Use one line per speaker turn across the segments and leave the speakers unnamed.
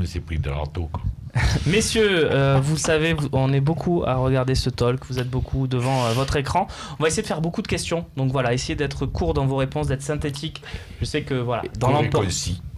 s'est pris de l'ortho.
Messieurs, vous le savez, on est beaucoup à regarder ce talk, vous êtes beaucoup devant votre écran. On va essayer de faire beaucoup de questions, donc voilà, essayez d'être court dans vos réponses, d'être synthétique. Je sais que voilà, dans l'emploi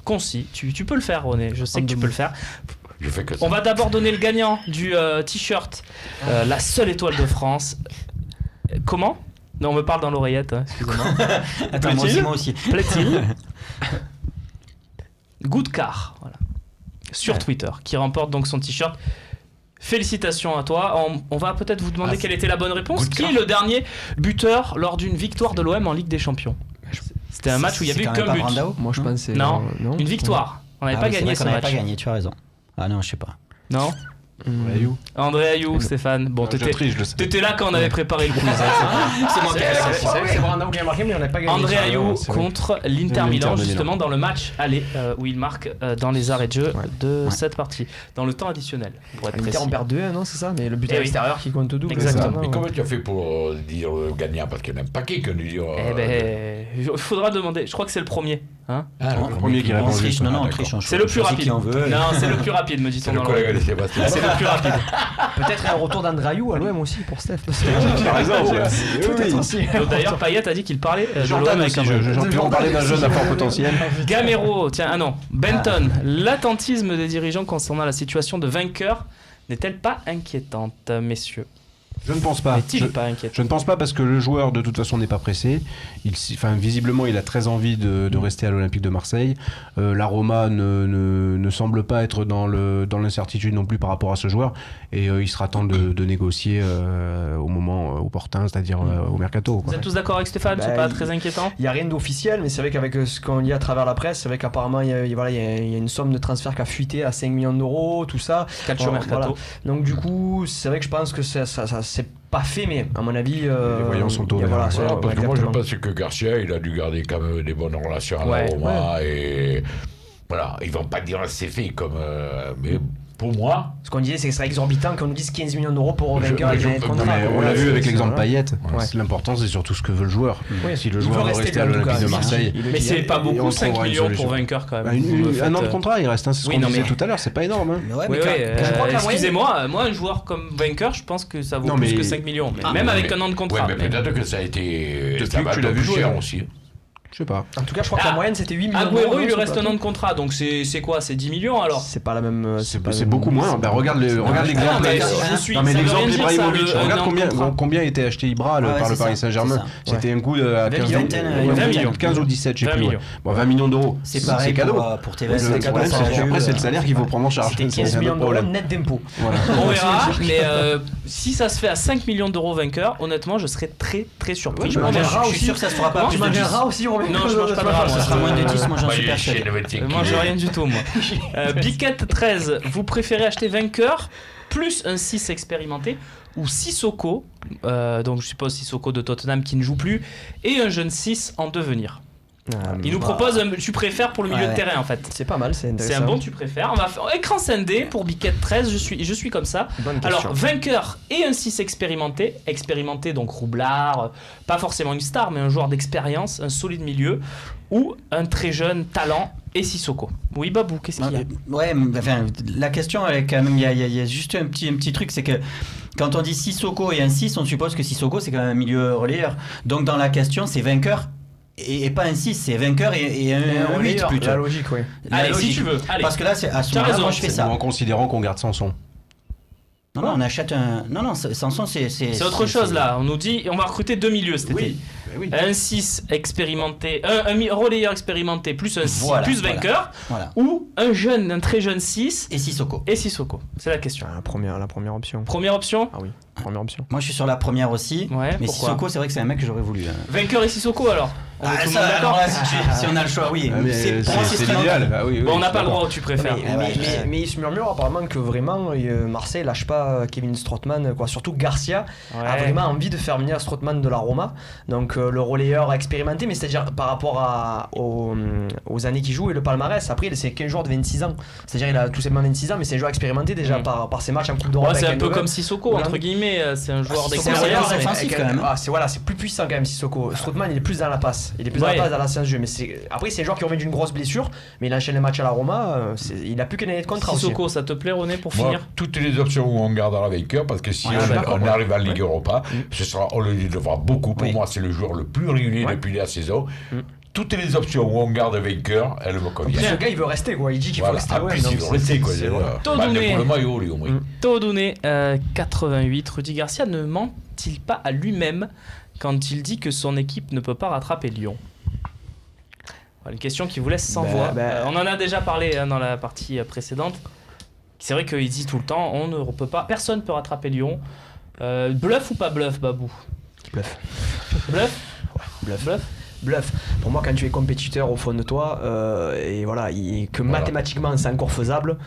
concis, tu peux le faire, René, je sais que tu peux le faire.
Je fais que ça.
On va d'abord donner le gagnant du t-shirt, la seule étoile de France. Comment ? Non, on me parle dans l'oreillette, hein, excusez-moi.
Attends, moi aussi.
Plaît-il Goodcar, voilà. Sur Twitter, qui remporte donc son t-shirt. Félicitations à toi. On va peut-être vous demander quelle était la bonne réponse. Qui est le dernier buteur lors d'une victoire de l'OM en Ligue des Champions ? C'était un match où il n'y avait eu qu'un but.
Moi je pensais.
Non, une victoire. On n'avait pas gagné ce match.
On n'avait pas gagné, tu as raison. Ah non, je sais pas.
Non. André Ayou, Stéphane. Bon, t'étais là quand on avait préparé le quiz.
C'est moi qui ai
C'est Brandao qui a marqué, mais on n'a pas gagné.
André Ayou contre l'Inter Milan, justement dans le match aller où il marque dans les arrêts de jeu de cette partie, dans le temps additionnel. Pour être précis.
L'Inter on perd 2-1, non, c'est ça, mais le but à l'extérieur qui compte double.
Exactement.
Mais comment tu as fait pour dire gagnant ? Parce qu'il y en a un paquet qui nous dit.
Il faudra demander. Je crois que c'est le premier. Hein
le premier qui répond.
Non, on triche.
C'est le plus rapide. Non, c'est le plus rapide, me dit-on.
C'est le collègue de Sébastien.
C'est le plus rapide.
Peut-être un retour d'André Ayou à l'OM aussi pour Steph.
Par exemple,
Peut-être aussi.
D'ailleurs, Payet a dit qu'il parlait de
Jordan
l'OM
aussi, on parlait d'un jeune à fort potentiel.
Gamero, Benton, l'attentisme des dirigeants concernant la situation de vainqueur n'est-elle pas inquiétante, messieurs ?
Je ne pense pas.
N'est-il pas inquiétant ?
Je ne pense pas parce que le joueur de toute façon n'est pas pressé. Visiblement, il a très envie de rester à l'Olympique de Marseille. La Roma ne semble pas être dans l'incertitude non plus par rapport à ce joueur. Et il sera temps de négocier au moment opportun, c'est-à-dire au mercato.
Vous êtes tous d'accord avec Stéphane ? C'est pas très inquiétant ?
Il n'y a rien d'officiel, mais c'est vrai qu'avec ce qu'on lit à travers la presse, c'est vrai qu'apparemment il y a une somme de transfert qui a fuité à 5 millions d'euros, tout ça.
Calcio mercato.
Voilà. Donc du coup, c'est vrai que je pense que ça c'est pas fait, mais à mon avis
les voyants sont au vert.
Parce que moi je pense que Garcia il a dû garder quand même des bonnes relations à la Roma et voilà, ils vont pas dire c'est fait comme mais pour moi
ce qu'on disait c'est que ce serait exorbitant qu'on nous dise 15 millions d'euros pour un vainqueur.
On l'a vu avec l'exemple Payet. L'important c'est surtout ce que veut le joueur. Si le joueur veut rester à l'Olympique de Marseille,
mais c'est pas beaucoup, 5 millions pour vainqueur quand même.
Un an de contrat il reste, c'est ce qu'on disait tout à l'heure, c'est pas énorme.
Excusez-moi, moi un joueur comme vainqueur je pense que ça vaut plus que 5 millions, même avec un an de contrat.
Mais peut-être que ça a été
depuis que tu l'as vu jouer
aussi.
Je sais pas.
En tout cas, je crois que la moyenne c'était 8 millions.
Agüero, il lui reste un an de contrat, donc c'est quoi ? C'est 10 millions alors ?
C'est pas la même.
C'est beaucoup moins. Regarde l'exemple. Non, mais l'exemple Ibrahimovic. Regarde combien était acheté Ibra par le Paris Saint-Germain. C'était un coup à 15 ou 17, je sais plus. Bon, 20 millions d'euros.
C'est pareil, cadeau. Pour TV.
Le problème, c'est qu'après, c'est le salaire qu'il faut prendre en charge.
C'était 15 millions d'euros net d'impôts.
On verra, mais si ça se fait à 5 millions d'euros vainqueur, honnêtement, je serais très très surpris.
Je suis sûr que ça se fera pas.
Tu mangeras aussi,
non, je mange pas de rat,
ça sera moins de 10, moi j'en suis persuadé.
Je mange rien du tout, moi. Biquette 13, vous préférez acheter vainqueur plus un 6 expérimenté ou Sissoko, donc je suppose Sissoko de Tottenham qui ne joue plus, et un jeune 6 en devenir. Il nous propose un tu préfères pour le milieu de terrain en fait.
C'est pas mal, c'est intéressant.
C'est un bon tu préfères. On va faire écran scindé pour Biquette 13, je suis comme ça. Alors vainqueur et un 6 expérimenté donc Roublard, pas forcément une star mais un joueur d'expérience, un solide milieu ou un très jeune talent et Sissoko. Oui Babou, qu'est-ce qu'il y a ?
Ouais, enfin la question elle est quand même il y a juste un petit truc, c'est que quand on dit Sissoko et un 6, on suppose que Sissoko c'est quand même un milieu relayeur. Donc dans la question, c'est vainqueur et pas un 6, c'est vainqueur et un 8 plutôt.
La logique, oui.
Allez, si tu veux. Allez.
Parce que là, à ce moment-là, moi je fais ça.
En considérant qu'on garde Sanson.
Non, on achète un. Non, Sanson, c'est
autre chose là. On nous dit, on va recruter 2 milieux cet été. Oui. Un 6 expérimenté, un relayeur expérimenté plus un 6 plus vainqueur, ou un très jeune 6
et Sissoko.
C'est la question.
La première option.
Première option ?
Ah oui, première option.
Moi je suis sur la première aussi.
Ouais,
mais pourquoi ? Sissoko, c'est vrai que c'est un mec que j'aurais voulu.
Vainqueur et Sissoko alors ?
Si on a le choix, oui.
C'est l'idéal.
Bon, on n'a pas le droit où tu préfères.
Mais il se murmure apparemment que vraiment Marseille lâche pas Kevin Strootman, quoi. Surtout Garcia a vraiment envie de faire venir Strootman de la Roma. Donc le relayeur expérimenté, mais c'est-à-dire par rapport aux années qu'il joue et le palmarès. Après, c'est qu'un joueur de 26 ans. C'est-à-dire il a tout simplement 26 ans, mais c'est un joueur expérimenté déjà par ses matchs en Coupe d'Europe.
C'est un peu comme Sissoko entre guillemets. Dieudonné, c'est un joueur
Sissoko,
d'extérieur.
c'est défensif, quand même.
C'est plus puissant quand même Sissoko. Strootman il est plus dans la passe. Il est plus dans la passe, dans la science du jeu. Mais après c'est un joueur qui revient d'une grosse blessure, mais il enchaîne les matchs à la Roma. Il a plus qu'une année de contrat aussi.
Sissoko, ça te plaît René pour
Moi,
finir?
toutes les options où on gardera vainqueur, parce que si on arrive en Ligue Europa, on le devra beaucoup. Pour moi, c'est le joueur le plus régulier depuis la saison. Toutes les options où on garde vainqueur, elles me conviennent.
Ce gars il veut rester quoi, il dit qu'il faut rester.
En plus, il veut rester quoi. Pour le maillot, lui, au moins.
Todouné, 88. Rudy Garcia ne ment-il pas à lui-même quand il dit que son équipe ne peut pas rattraper Lyon? Voilà, une question qui vous laisse sans voix. On en a déjà parlé dans la partie précédente. C'est vrai qu'il dit tout le temps, on ne peut pas, personne ne peut rattraper Lyon. Bluff ou pas bluff, Babou?
Bluff.
Bluff?
Bluff. Bluff. Pour moi, quand tu es compétiteur au fond de toi, et voilà, mathématiquement c'est encore faisable,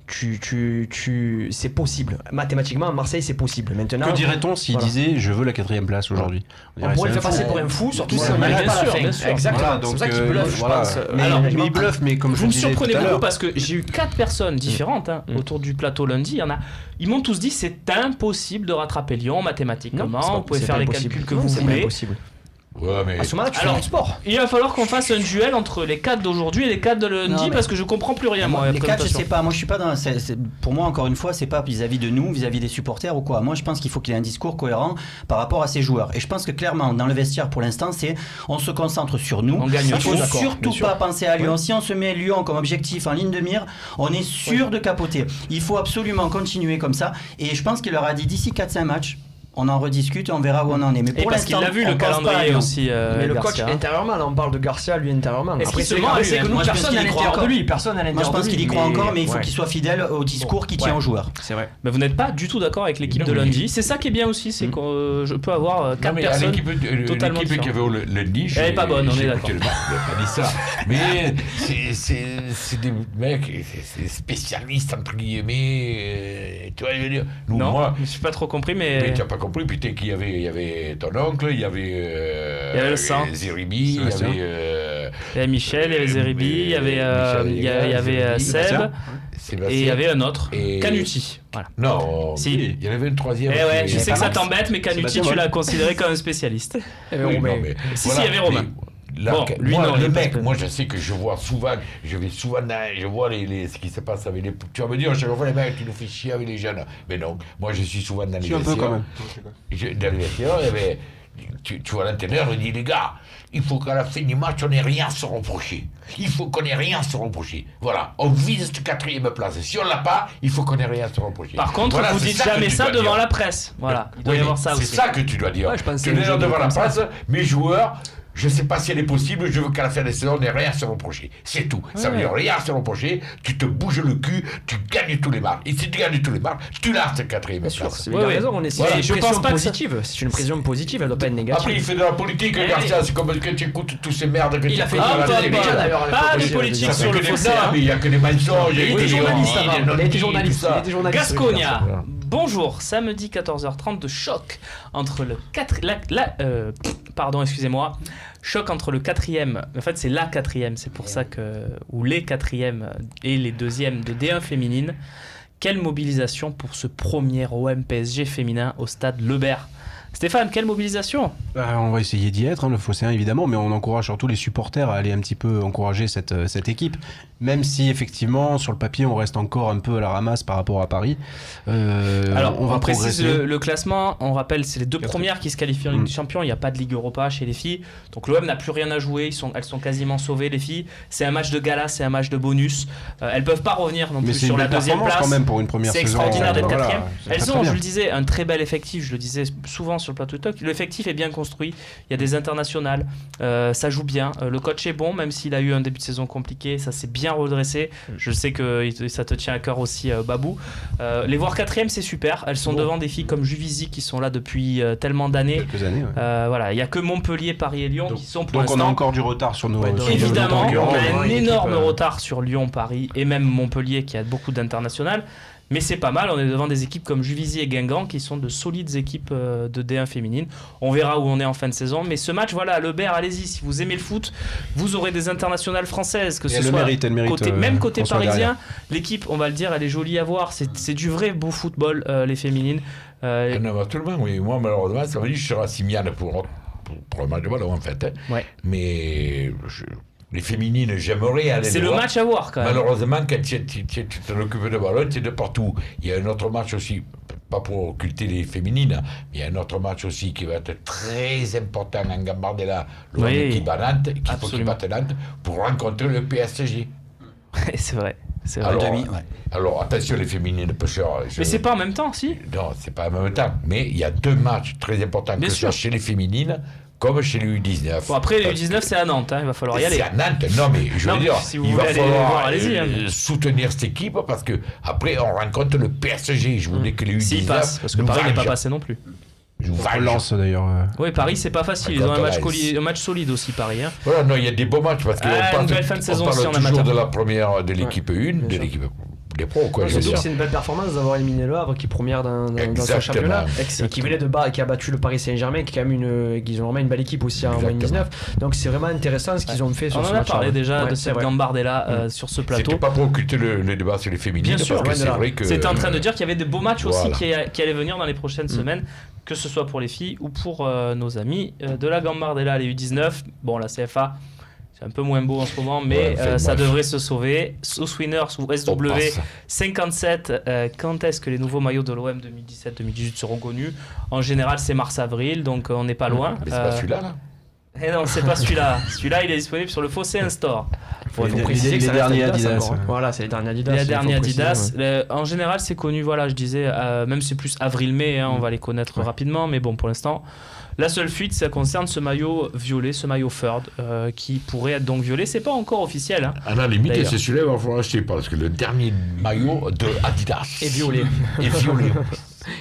c'est possible. Mathématiquement, à Marseille, c'est possible. Maintenant,
que dirait-on s'il disait je veux la 4e place aujourd'hui?
On pourrait le faire passer pour un fou, surtout si on n'arrive pas à la fin. Exactement.
Voilà,
c'est pour ça qu'il bluffe, je pense.
Mais il bluffe, mais comme je
vous me
disais
surprenez
tout à
beaucoup
l'heure.
parce que j'ai eu 4 personnes différentes autour du plateau lundi. Ils m'ont tous dit c'est impossible de rattraper Lyon mathématiquement. Vous pouvez faire les calculs que vous voulez.
Ouais, mais...
À ce moment-là, tu fais du sport.
Il va falloir qu'on fasse un duel entre les 4 d'aujourd'hui et les 4 de lundi parce que je comprends plus rien moi.
Les 4, je sais pas. Moi, je suis pas dans. Pour moi, encore une fois, c'est pas vis-à-vis de nous, vis-à-vis des supporters ou quoi. Moi, je pense qu'il faut qu'il ait un discours cohérent par rapport à ses joueurs. Et je pense que clairement, dans le vestiaire, pour l'instant, on se concentre sur nous.
On gagne.
Il faut surtout pas penser à Lyon. Si on se met Lyon comme objectif en ligne de mire, on est sûr de capoter. Il faut absolument continuer comme ça. Et je pense qu'il leur a dit d'ici 4-5 matchs. On en rediscute et on verra où on en est. Mais pour
parce qu'il a vu le calendrier aussi.
Mais le coach
Garcia.
intérieurement, là on parle de Garcia, lui intérieurement.
Après, c'est
que nous, personne n'a l'intérieur de lui. Personne n'a
Moi je pense qu'il y croit encore, mais il faut qu'il soit fidèle au discours qui tient aux joueurs.
C'est vrai.
Mais vous n'êtes pas du tout d'accord avec l'équipe de lundi. C'est ça qui est bien aussi, c'est que je peux avoir 4 personnes totalement
l'équipe qui avait lundi,
elle est pas bonne, on est d'accord.
Je n'ai pas dit ça. Mais c'est des mecs, c'est spécialistes entre guillemets. Tu vois, je veux dire.
Non, moi, je suis pas trop compris, mais
tu n'as pas compris. Putain, il y avait ton oncle, il y avait
le sang.
Zeribi, il y avait
Michel, il y avait Zeribi, il y avait Seb. Et il y avait un autre, Canuti. Voilà.
Non, il y en avait une troisième.
Je sais que ça t'embête, mais Canuti, tu l'as considéré comme un spécialiste.
Si, il
y avait Romain.
Moi je sais que je vois souvent, je vois ce qui se passe avec les. Tu vas me dire, chaque fois les mecs, tu nous fais chier avec les jeunes. Mais non, moi je suis souvent dans les vestiaires.
Un peu quand même.
Dans les vestiaires, tu vois l'entraîneur, il dit les gars, il faut qu'à la fin du match, on n'ait rien à se reprocher. Il faut qu'on n'ait rien à se reprocher. Voilà, on vise cette 4e place. Si on l'a pas, il faut qu'on n'ait rien à se reprocher.
Par contre, vous dites jamais ça devant la presse. Voilà, il doit y avoir ça aussi.
C'est ça que tu dois dire. Tu dois dire devant la presse, mes joueurs. Je ne sais pas si elle est possible, je veux qu'à la fin de la saison, on n'ait rien à se reprocher. C'est tout. Ça veut dire rien à se reprocher, tu te bouges le cul, tu gagnes tous les matchs. Et si tu gagnes tous les matchs, tu l'as cette 4e place.
Il a raison, c'est une pression positive. C'est une pression positive, elle ne doit pas être négative.
Après, il fait de la politique, Garcia, c'est comme que tu écoutes tous ces merdes que
il a fait
d'ailleurs. Pas de politique sur le fossé.
Mais il n'y a que des mensonges.
Il était journaliste avant. Il était journaliste.
Gasconia. Bonjour, samedi 14h30 de choc entre le 4... Choc entre le 4e, en fait c'est la 4e, c'est pour ça que... Ou les 4e et les 2e de D1 féminine. Quelle mobilisation pour ce premier OM PSG féminin au stade Lebert. Stéphane, quelle mobilisation?
On va essayer d'y être, le Phocéen évidemment, mais on encourage surtout les supporters à aller un petit peu encourager cette équipe, même si effectivement sur le papier on reste encore un peu à la ramasse par rapport à Paris.
Alors on précise
progresser.
le classement, on rappelle c'est les 2 premières qui se qualifient en Ligue des Champions, il n'y a pas de Ligue Europa chez les filles, donc l'OM n'a plus rien à jouer, elles sont quasiment sauvées les filles, c'est un match de gala, c'est un match de bonus, elles peuvent pas revenir non plus sur la 2e place,
quand même pour une première
c'est
saison,
extraordinaire d'être 4e, elles ont, je
bien.
le disais, un très bel effectif, je le disais souvent sur le plateau de talk, l'effectif est bien construit, il y a des internationales, ça joue bien, le coach est bon, même s'il a eu un début de saison compliqué, ça s'est bien redressé, je sais que ça te tient à cœur aussi Babou, les voir 4e c'est super, elles sont devant des filles comme Juvisy qui sont là depuis tellement d'années,
quelques années,
voilà, il n'y a que Montpellier, Paris et Lyon qui sont pour l'instant.
Donc on a encore du retard sur nos
évidemment, on a un énorme
équipe,
retard sur Lyon, Paris et même Montpellier qui a beaucoup d'internationales. Mais c'est pas mal, on est devant des équipes comme Juvisy et Guingamp qui sont de solides équipes de D1 féminine. On verra où on est en fin de saison. Mais ce match, voilà, Lebert, allez-y, si vous aimez le foot, vous aurez des internationales françaises, que ce soit même côté parisien. L'équipe, on va le dire, elle est jolie à voir. C'est du vrai beau football, les féminines.
Non, absolument, oui. Moi, malheureusement, ça veut dire que je serai à Simiane pour le match de ballon, en fait.
Ouais.
Mais les féminines, j'aimerais aller
C'est
les
le
voir.
match à voir quand même.
Malheureusement, quand tu t'en occupes de ballon, tu es de partout. Il y a un autre match aussi, pas pour occulter les féminines, mais il y a un autre match aussi qui va être très important en Gambardella,
Oui,
qui bat Nantes, qui faut qu'il
absolument.
batte Nantes, pour rencontrer le PSG.
C'est vrai. C'est vrai.
Alors,
demi, ouais.
alors, attention les féminines pêcheurs.
Mais c'est pas en même temps, si.
Non, c'est pas en même temps. Mais il y a 2 matchs très importants,
Bien
que ce soit
sûr.
chez les féminines comme chez les U19.
Bon, après, les
Parce
U19, c'est à Nantes, hein, il va falloir y aller.
C'est à Nantes, non mais je veux
Non,
dire,
si vous
il va
voulez aller
falloir
voir, allez-y, hein.
soutenir cette équipe parce que après on rencontre le PSG. Je vous dis que les U19
S'il passe, parce que
nous
Paris n'est pas
vengent.
passé non plus.
Nous vengent.
Relance d'ailleurs.
Oui, Paris, c'est pas facile. Ils ont un match solide aussi, Paris. Hein.
Voilà, non, il y a des beaux matchs parce qu'on
Ah,
parle,
une belle fin de saison
on parle
aussi en
toujours
amateur.
de la première de l'équipe 1, de
sûr.
l'équipe des pros, quoi.
Ouais,
je veux
surtout
dire.
que c'est une belle performance d'avoir éliminé Le Havre qui est première dans son
Exactement.
championnat et qui venait qui a battu le Paris Saint-Germain qui est quand même qu'ils ont vraiment une belle équipe aussi en
Exactement.
U19. Donc c'est vraiment intéressant ce qu'ils ont fait sur
On
ce
en a
match.
parlé déjà
Ouais,
de
c'est
cette
vrai.
Gambardella sur ce plateau.
C'était pas pour occulter le débat sur les féminines.
Bien sûr,
parce que
ouais,
c'est
de là.
vrai que
C'était en train de dire qu'il y avait de beaux matchs aussi
Voilà.
qui allaient venir dans les prochaines semaines, que ce soit pour les filles ou pour nos amis de la Gambardella, les U19. Bon, la CFA, c'est un peu moins beau en ce moment, mais
Ouais, fait,
ça
bref.
devrait se sauver. Sauce Winners ou
on
SW
passe.
57, quand est-ce que les nouveaux maillots de l'OM 2017-2018 seront connus? En général, c'est mars-avril, donc on n'est pas loin.
Mais c'est pas celui-là, là.
Eh non, c'est pas celui-là. Celui-là, il est disponible sur le Fossé Store.
Faut
Les-
préciser
les
que ça reste
derniers Adidas,
encore, hein.
ouais.
Voilà, c'est les derniers Adidas.
Les
il faut
derniers
préciser,
Adidas,
ouais.
en général c'est connu, voilà, je disais, même c'est plus avril-mai, hein, on va les connaître rapidement, mais bon, pour l'instant, la seule fuite, ça concerne ce maillot violet, ce maillot Ferd, qui pourrait être donc violet, c'est pas encore officiel. Hein.
À la limite,
D'ailleurs.
c'est celui-là qu'il va falloir acheter parce que le dernier maillot de Adidas
Et violet.
est violet.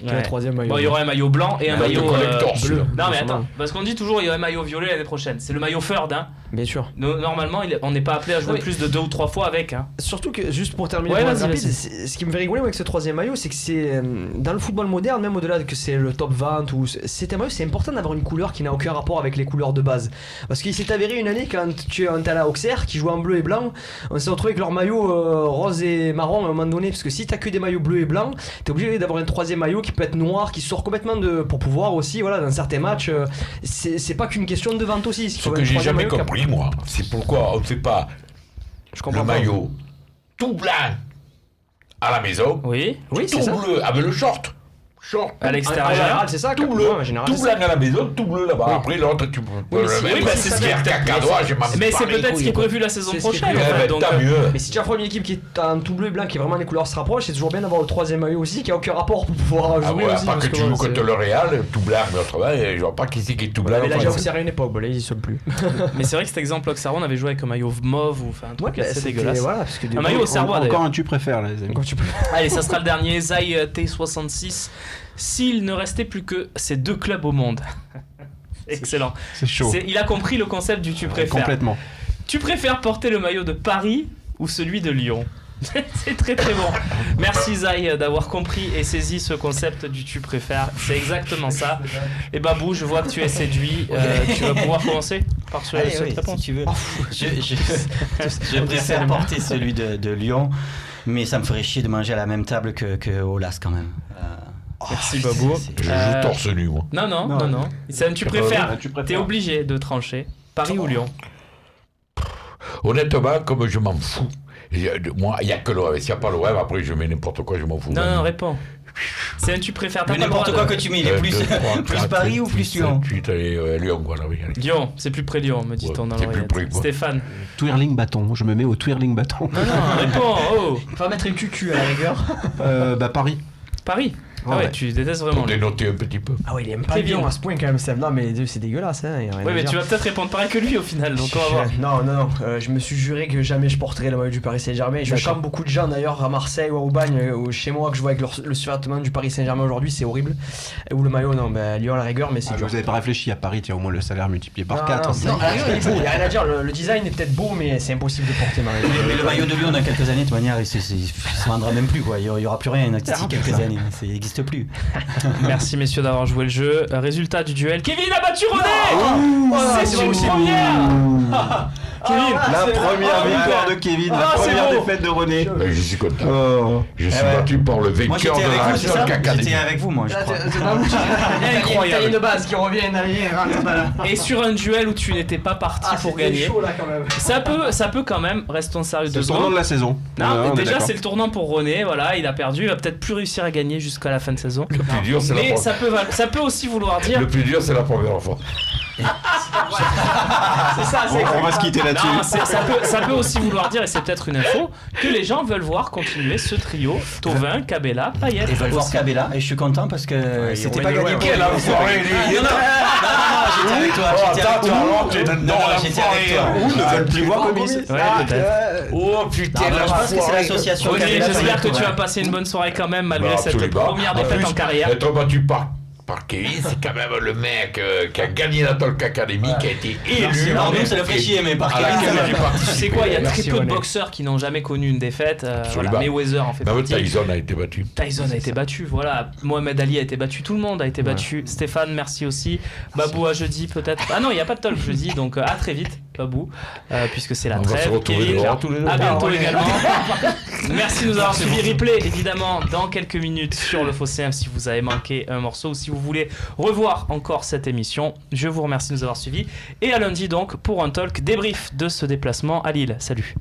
Qui est le troisième maillot.
Bon, il y aura un maillot blanc et un
Un
maillot
collector, celui-là.
Non mais
Forcément.
attends, parce qu'on dit toujours il y a un maillot violet l'année prochaine, c'est le maillot Ferd, hein.
Bien sûr.
Normalement, on n'est pas appelé à jouer
Oui.
plus de 2 ou 3 fois avec. Hein.
Surtout que, juste pour terminer,
Ouais,
pour
vas-y,
être rapide,
vas-y.
ce qui me fait rigoler avec ce troisième maillot, c'est que c'est dans le football moderne, même au-delà que c'est le top 20, ou c'est un maillot, c'est important d'avoir une couleur qui n'a aucun rapport avec les couleurs de base. Parce qu'il s'est avéré une année quand tu es un Tala Auxerre qui joue en bleu et blanc, on s'est retrouvé avec leur maillot rose et marron à un moment donné, parce que si t'as que des maillots bleus et blancs, t'es obligé d'avoir un troisième maillot qui peut être noir, qui sort complètement pour pouvoir aussi, voilà, dans certains matchs, c'est pas qu'une question de vente aussi.
Ce que j'ai jamais compris, moi, c'est pourquoi on ne fait pas
Je
le
comprends pas.
maillot tout blanc à la maison,
Oui.
Oui, c'est
tout
ça.
bleu avec le short. Short.
À
En
l'extérieur.
général, c'est ça.
Tout
quand-
bleu,
ouais, en général,
tout
c'est
blanc
ça.
à la maison, tout bleu là-bas.
Oui.
Après, l'autre, tu peux
Oui,
le
mais
même.
oui, bah, c'est ce qui est-
cacadois, j'ai
Mais c'est peut-être ce qui est prévu la saison
C'est ce qui est
prochaine.
prévu.
en fait,
Ouais,
donc,
tant mieux.
Mais si tu affrontes une équipe qui est en tout bleu et blanc, qui est vraiment les couleurs se rapprochent, c'est toujours bien d'avoir le troisième maillot aussi, qui a aucun rapport pour pouvoir jouer
Ah ouais, à
aussi.
part
parce
que tu
voilà,
joues contre
c'est-
le Real, tout blanc, mais autrement, je vois pas qui c'est qui est tout blanc.
Mais là,
enfin,
j'ai
c'est-
observé à une époque, bon, là, ils y sont plus.
Mais c'est vrai que cet exemple Auxerrois, on avait joué avec un maillot mauve ou enfin un truc assez
c'était-
dégueulasse.
Voilà, parce que
Un maillot au Serrois d'ailleurs.
Encore un tu préfères là, les amis.
Quand tu peux.
Allez, ça sera le dernier, Zai T66. S'il ne restait plus que ces 2 clubs au monde. Excellent.
C'est chaud.
Il a compris le concept du tu préfères.
Complètement.
Tu préfères porter le maillot de Paris ou celui de Lyon? C'est très très bon. Merci Zai d'avoir compris et saisi ce concept du tu préfères. C'est exactement ça. Et Babou, je vois que tu es séduit. Tu vas pouvoir commencer par
Allez,
cette
oui,
réponse.
si tu veux. Je préfère porter celui de Lyon, mais ça me ferait chier de manger à la même table que Olas quand même.
Merci Babou.
Je joue torse nu, moi.
Non. C'est un tu préfères.
tu préfères.
T'es obligé de trancher. Paris ou Lyon?
Honnêtement, comme je m'en fous. Moi, il n'y a que l'OM. S'il n'y a pas l'OM, après je mets n'importe quoi, je m'en fous.
Non, réponds. C'est un tu préfères. T'as
Mais
pas le
n'importe
droit
quoi
de-
que tu mets, il est plus, plus Paris ou plus Lyon?
Lyon, voilà, oui. allez.
Lyon, c'est plus près Lyon, me dit-on
Ouais,
dans
c'est plus
l'oreillette.
près, quoi.
Stéphane.
Twirling bâton. Je me mets au twirling bâton.
Non, réponds. Oh.
Il faut mettre une cucu à la rigueur.
Bah Paris.
Paris. Ah ouais,
Ouais.
tu détestes vraiment.
Pour dénoter un petit peu.
Ah ouais, il aime pas
Kevin.
Lyon à ce point quand même, Seb. Non, mais c'est dégueulasse, hein. y a rien
Ouais,
à
mais
dire.
tu vas peut-être répondre pareil que lui au final, donc on va voir.
Non, je me suis juré que jamais je porterais le maillot du Paris Saint-Germain. Je
D'accord.
chante beaucoup de gens d'ailleurs à Marseille ou à Aubagne ou chez moi que je vois avec le survêtement du Paris Saint-Germain aujourd'hui, c'est horrible. Ou le maillot, non, bah Lyon à la rigueur, mais c'est
Ah,
dur.
vous avez pas réfléchi à Paris, tiens au moins le salaire multiplié par
Non,
4.
non, à la rigueur, il est beau, il y a rien à dire. Le design est peut-être beau, mais c'est impossible de porter Mario.
Mais le maillot de Lyon dans quelques années, de toute manière, il se vendra même plus quoi. Il y aura plus rien d'ici quelques années. Ça n'existe plus.
Merci messieurs d'avoir joué le jeu. Résultat du duel. Kevin a battu René. C'est une première. Kevin.
La première victoire de Kevin, la
Ah, c'est
première
beau.
défaite de René.
Je suis content.
Oh.
Je suis
ouais.
battu par le
Moi,
vainqueur
j'étais
de
avec
la
vous, c'est ça
Ration Academy.
J'étais avec vous, moi, je crois.
Incroyable.
de base qui revient derrière.
Et sur un duel où tu n'étais pas parti pour gagner,
chaud là quand même.
ça peut quand même, restons sérieux
C'est
2
le tournant
secondes.
de la saison.
Non,
Voilà,
mais
on est
déjà
d'accord.
c'est le tournant pour René, voilà, il a perdu, il va peut-être plus réussir à gagner jusqu'à la fin de saison.
Le plus dur, c'est la
Mais
première.
ça peut aussi vouloir dire.
Le plus dur, c'est la première fois.
C'est ça, c'est
On va se quitter là-dessus.
Non, ça peut aussi vouloir dire, et c'est peut-être une info, que les gens veulent voir continuer ce trio Thauvin, Cabella, Payet.
Et veulent voir
aussi.
Cabella, et je suis content parce que c'était pas gagné pour
Quelle
lui.
enfoiré, lui.
Non, j'étais avec toi, j'étais avec toi. Non, j'étais avec toi.
Ou ne veulent plus voir Gomis.
Ouais, peut-être.
Oh putain,
Non, je pense que c'est
l'enfoiré.
l'association
René,
Cabella.
j'espère que tu
Ouais.
vas passer une bonne soirée quand même, malgré
Bah,
cette
absolument.
première
En
défaite
plus,
en carrière.
Être battu par Kevin, c'est quand même le mec qui a gagné la Talk Academy, qui a été élu.
Alors, nous, ça le fait chier, mais par
à laquelle
Kevin, ça
j'ai
va.
participé.
Tu sais quoi, il y a très
Merci,
peu de
René.
boxeurs qui n'ont jamais connu une défaite.
Absolument.
Voilà, Mayweather en fait
Même
partie.
Tyson a été battu.
Tyson a été battu, voilà. Mohamed Ali a été battu, tout le monde a été battu. Stéphane, merci aussi. Babou à jeudi peut-être. Ah non, il n'y a pas de talk jeudi, donc à très vite, Babou, puisque c'est la
On va se
trêve.
retrouver
Kevin,
dehors tous les deux.
à bientôt
Ah, ouais.
également. Merci de nous avoir suivi. Replay évidemment dans quelques minutes sur le Phocéen si vous avez manqué un morceau ou si vous voulez revoir encore cette émission. Je vous remercie de nous avoir suivis et à lundi donc pour un talk débrief de ce déplacement à Lille. Salut.